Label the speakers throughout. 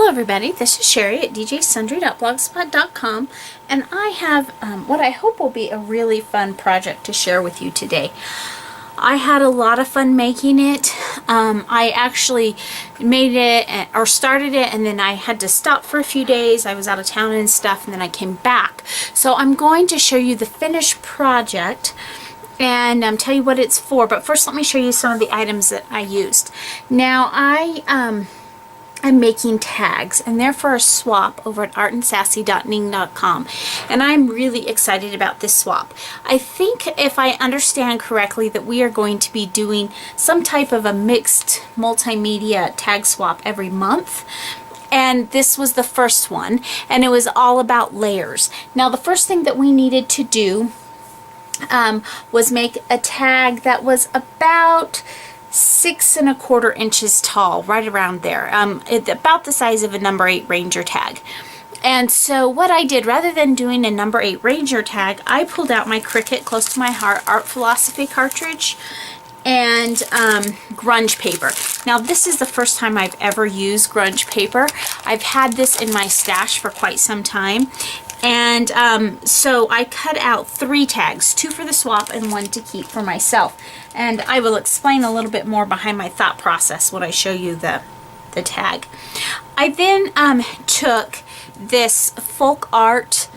Speaker 1: Hello everybody, this is Cheri at djsundry.blogspot.com, and I have what I hope will be a really fun project to share with you today. I had a lot of fun making it. I actually made it or started it, and then I had to stop for a few days. I was out of town and stuff, and then I came back. So I'm going to show you the finished project and tell you what it's for. But first, let me show you some of the items that I used. Now I'm making tags, and they're for a swap over at artandsassy.ning.com, and I'm really excited about this swap. I think, if I understand correctly, that we are going to be doing some type of a mixed multimedia tag swap every month. And this was the first one, and it was all about layers. Now, the first thing that we needed to do was make a tag that was about 6 1/4 inches tall, right around there, about the size of a number 8 Ranger tag. And so what I did, rather than doing a number 8 Ranger tag, I pulled out my Cricut Close to My Heart Art Philosophy cartridge and grunge paper. Now, this is the first time I've ever used grunge paper. I've had this in my stash for quite some time. And so I cut out 3 tags, 2 for the swap and 1 to keep for myself. And I will explain a little bit more behind my thought process when I show you the tag. I then took this folk art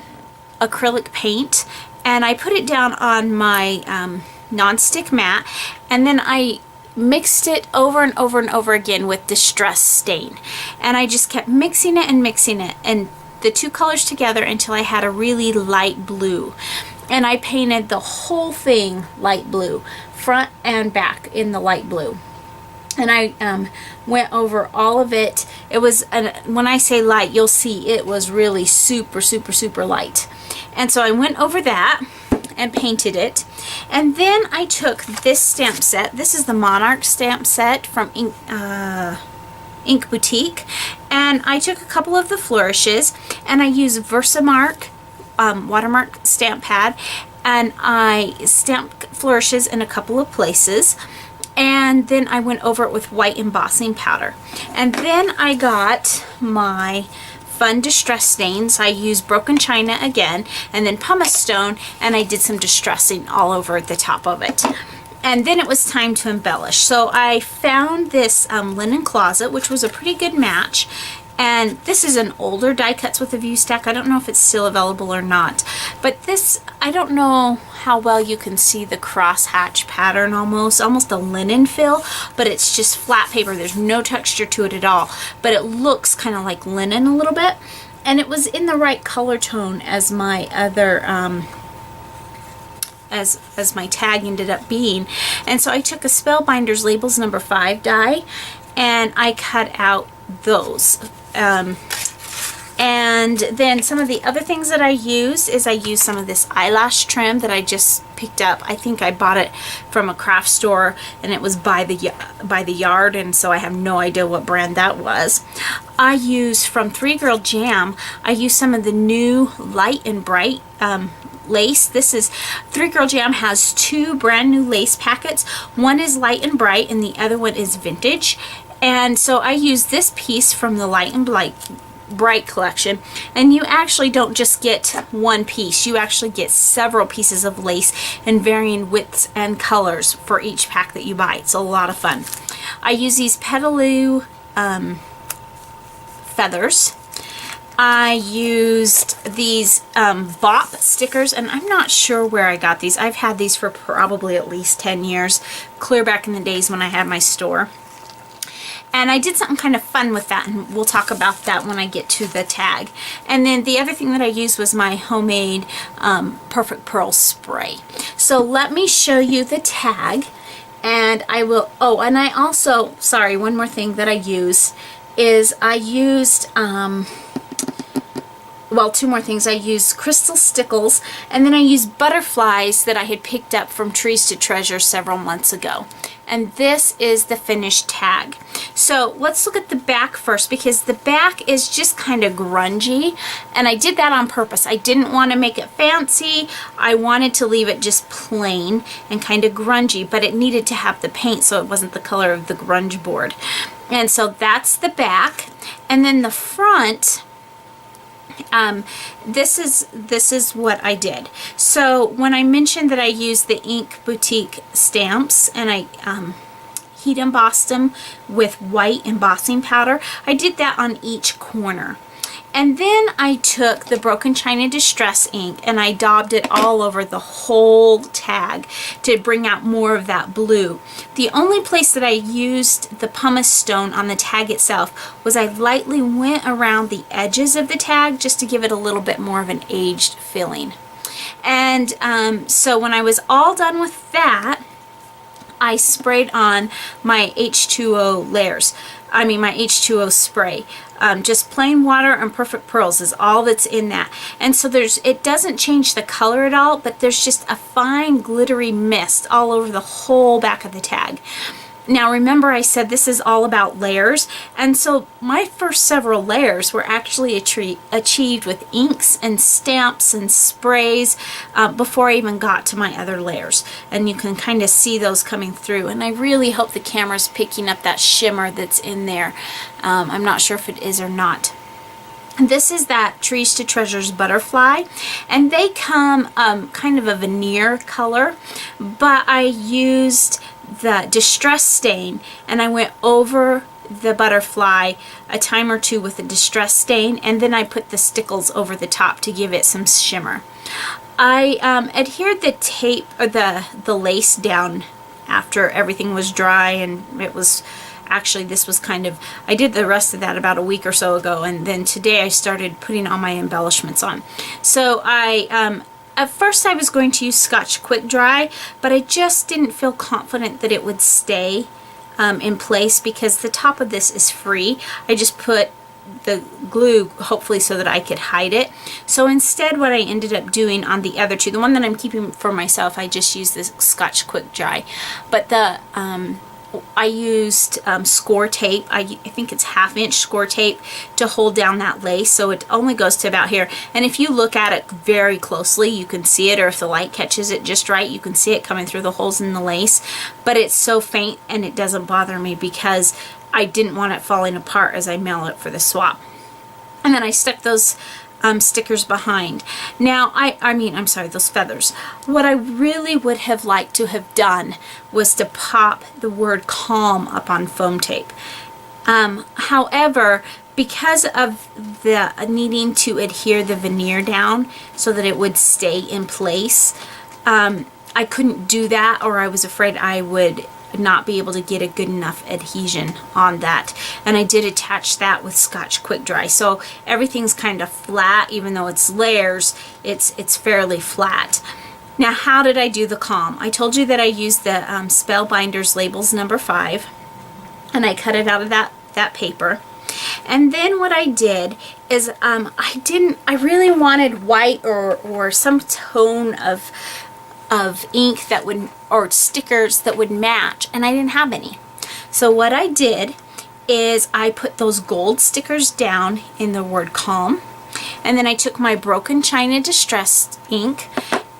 Speaker 1: acrylic paint, and I put it down on my nonstick mat, and then I mixed it over and over and over again with Distress stain. And I just kept mixing it and mixing it, and the 2 colors together until I had a really light blue. And I painted the whole thing light blue, front and back in the light blue. And I went over all of it. It was, when I say light, you'll see it was really super, super, super light. And so I went over that and painted it. And then I took this stamp set. This is the Monarch stamp set from Ink Boutique, and I took a couple of the flourishes, and I used Versamark watermark stamp pad, and I stamped flourishes in a couple of places, and then I went over it with white embossing powder. And then I got my fun distress stains. I used broken china again, and then pumice stone, and I did some distressing all over the top of it. And then it was time to embellish. So I found this linen closet, which was a pretty good match. And this is an older die cuts with a view stack. I don't know if it's still available or not. But this, I don't know how well you can see the crosshatch pattern, almost a linen fill, but it's just flat paper. There's no texture to it at all. But it looks kind of like linen a little bit. And it was in the right color tone as my other as my tag ended up being. And so I took a Spellbinders Labels number 5 die, and I cut out those. And then some of the other things that I used is I used some of this eyelash trim that I just picked up. I think I bought it from a craft store, and it was by the yard, and so I have no idea what brand that was. I used from 3 Girl Jam, I used some of the new Light and Bright lace. This is 3 Girl Jam has 2 brand new lace packets. One is Light and Bright, and the other one is vintage. And so I used this piece from the Light and Bright collection, and you actually don't just get one piece, you actually get several pieces of lace in varying widths and colors for each pack that you buy. It's a lot of fun. I use these Petaloo feathers. I used these Bop stickers, and I'm not sure where I got these. I've had these for probably at least 10 years, clear back in the days when I had my store. And I did something kind of fun with that, and we'll talk about that when I get to the tag. And then the other thing that I used was my homemade Perfect Pearl spray. So let me show you the tag, and I will, oh, and I also, sorry, one more thing that I used is I used, well, 2 more things. I used crystal stickles, and then I used butterflies that I had picked up from Trees to Treasure several months ago. and this is the finished tag. So let's look at the back first, because the back is just kind of grungy, and I did that on purpose. I didn't want to make it fancy. I wanted to leave it just plain and kind of grungy, but it needed to have the paint so it wasn't the color of the grunge board. And so that's the back. And then the front, this is what I did. So when I mentioned that I used the Ink Boutique stamps and I heat embossed them with white embossing powder, I did that on each corner. And then I took the Broken China Distress ink and I daubed it all over the whole tag to bring out more of that blue. The only place that I used the pumice stone on the tag itself was I lightly went around the edges of the tag just to give it a little bit more of an aged feeling. And so when I was all done with that, I sprayed on my H2O layers. I mean my H2O spray. Just plain water and Perfect Pearls is all that's in that. And so it doesn't change the color at all, but there's just a fine glittery mist all over the whole back of the tag. Now remember I said this is all about layers, and so my first several layers were actually achieved with inks and stamps and sprays before I even got to my other layers. And you can kind of see those coming through, and I really hope the camera's picking up that shimmer that's in there. I'm not sure if it is or not. This is that Trees to Treasures butterfly, and they come kind of a veneer color, but I used the Distress stain and I went over the butterfly a time or two with the Distress stain, and then I put the stickles over the top to give it some shimmer. I adhered the tape or the lace down after everything was dry, and it was actually, this was kind of, I did the rest of that about a week or so ago, and then today I started putting all my embellishments on. So at first I was going to use Scotch Quick Dry, but I just didn't feel confident that it would stay in place because the top of this is free. I just put the glue hopefully so that I could hide it. So instead what I ended up doing on the other two, the one that I'm keeping for myself, I just used this Scotch Quick Dry. But the I used score tape. I think it's 1/2 inch score tape to hold down that lace, so it only goes to about here. And if you look at it very closely, you can see it, or if the light catches it just right, you can see it coming through the holes in the lace. But it's so faint and it doesn't bother me because I didn't want it falling apart as I mail it for the swap. And then I stuck those stickers behind. Now, I'm sorry, those feathers. What I really would have liked to have done was to pop the word calm up on foam tape. However, because of the needing to adhere the veneer down so that it would stay in place, I couldn't do that, or I was afraid I would not be able to get a good enough adhesion on that. And I did attach that with Scotch Quick Dry, so everything's kind of flat. Even though it's layers, it's fairly flat. Now, how did I do the calm? I told you that I used the Spellbinders Labels number 5, and I cut it out of that paper. And then what I did is I really wanted white or some tone of ink that would, or stickers that would match, and I didn't have any. So what I did is I put those gold stickers down in the word calm, and then I took my Broken China Distress ink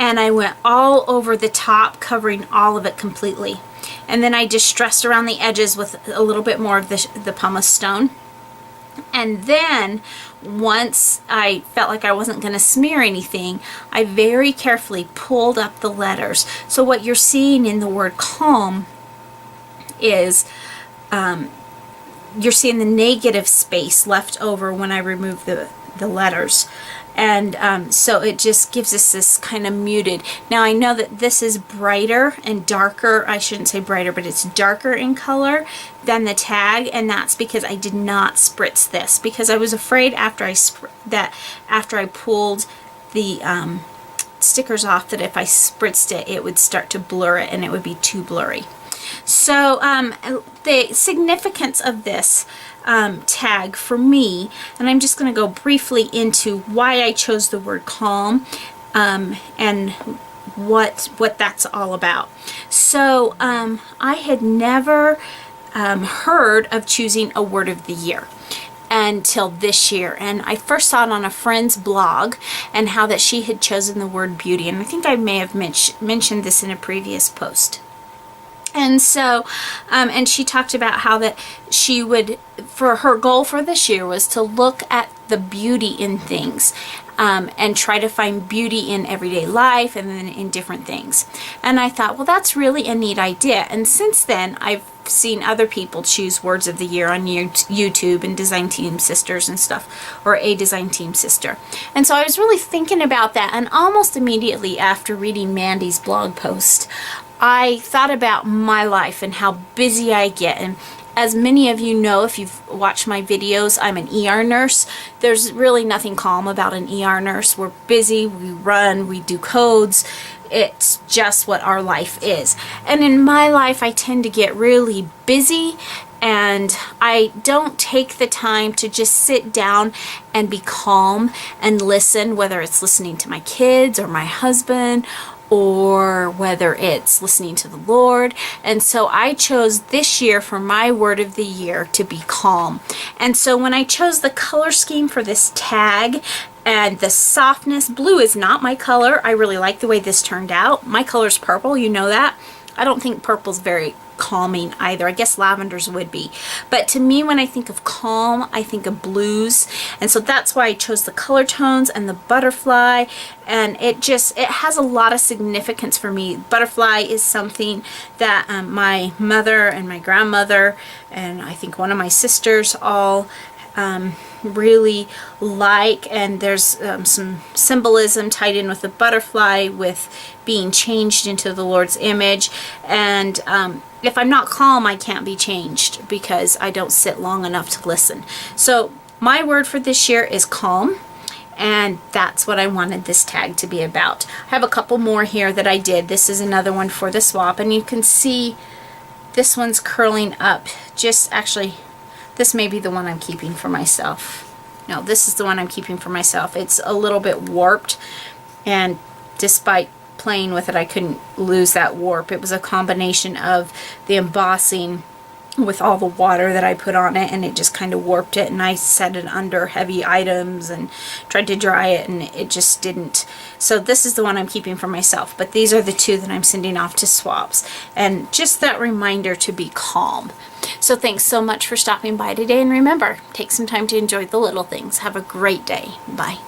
Speaker 1: and I went all over the top, covering all of it completely. And then I distressed around the edges with a little bit more of the pumice stone. And then once I felt like I wasn't going to smear anything, I very carefully pulled up the letters. So what you're seeing in the word calm is you're seeing the negative space left over when I remove the letters. And so it just gives us this kind of muted. Now I know that this is brighter and darker, I shouldn't say brighter, but it's darker in color than the tag, and that's because I did not spritz this, because I was afraid after I pulled the stickers off that if I spritzed it, it would start to blur it and it would be too blurry. So the significance of this tag for me, and I'm just going to go briefly into why I chose the word calm and what that's all about. So I had never heard of choosing a word of the year until this year, and I first saw it on a friend's blog and how that she had chosen the word beauty, and I think I may have mentioned this in a previous post. And so, and she talked about how that she would, for her goal for this year was to look at the beauty in things, and try to find beauty in everyday life and then in different things. And I thought, well, that's really a neat idea. And since then, I've seen other people choose words of the year on YouTube and Design Team Sisters and stuff, or a Design Team Sister. And so I was really thinking about that, and almost immediately after reading Mandy's blog post, I thought about my life and how busy I get. And as many of you know, if you've watched my videos, I'm an ER nurse. There's really nothing calm about an ER nurse. We're busy, we run, we do codes. It's just what our life is. And in my life, I tend to get really busy, and I don't take the time to just sit down and be calm and listen, whether it's listening to my kids or my husband, or whether it's listening to the Lord. And so I chose this year for my word of the year to be calm. And so when I chose the color scheme for this tag and the softness, blue is not my color. I really like the way this turned out. My color's purple, you know that. I don't think purple's very calming either. I guess lavenders would be. But to me, when I think of calm, I think of blues. And so that's why I chose the color tones and the butterfly. And it has a lot of significance for me. Butterfly is something that my mother and my grandmother and I think one of my sisters all really like, and there's some symbolism tied in with the butterfly, with being changed into the Lord's image. And if I'm not calm, I can't be changed because I don't sit long enough to listen. So my word for this year is calm, and that's what I wanted this tag to be about. I have a couple more here that I did. This is another one for the swap, and you can see this one's curling up. Actually, this may be the one I'm keeping for myself. No, this is the one I'm keeping for myself. It's a little bit warped, and despite playing with it, I couldn't lose that warp. It was a combination of the embossing with all the water that I put on it, and it just kind of warped it, and I set it under heavy items and tried to dry it, and it just didn't. So this is the one I'm keeping for myself, but these are the two that I'm sending off to swaps. And just that reminder to be calm. So thanks so much for stopping by today, and remember, take some time to enjoy the little things. Have a great day. Bye.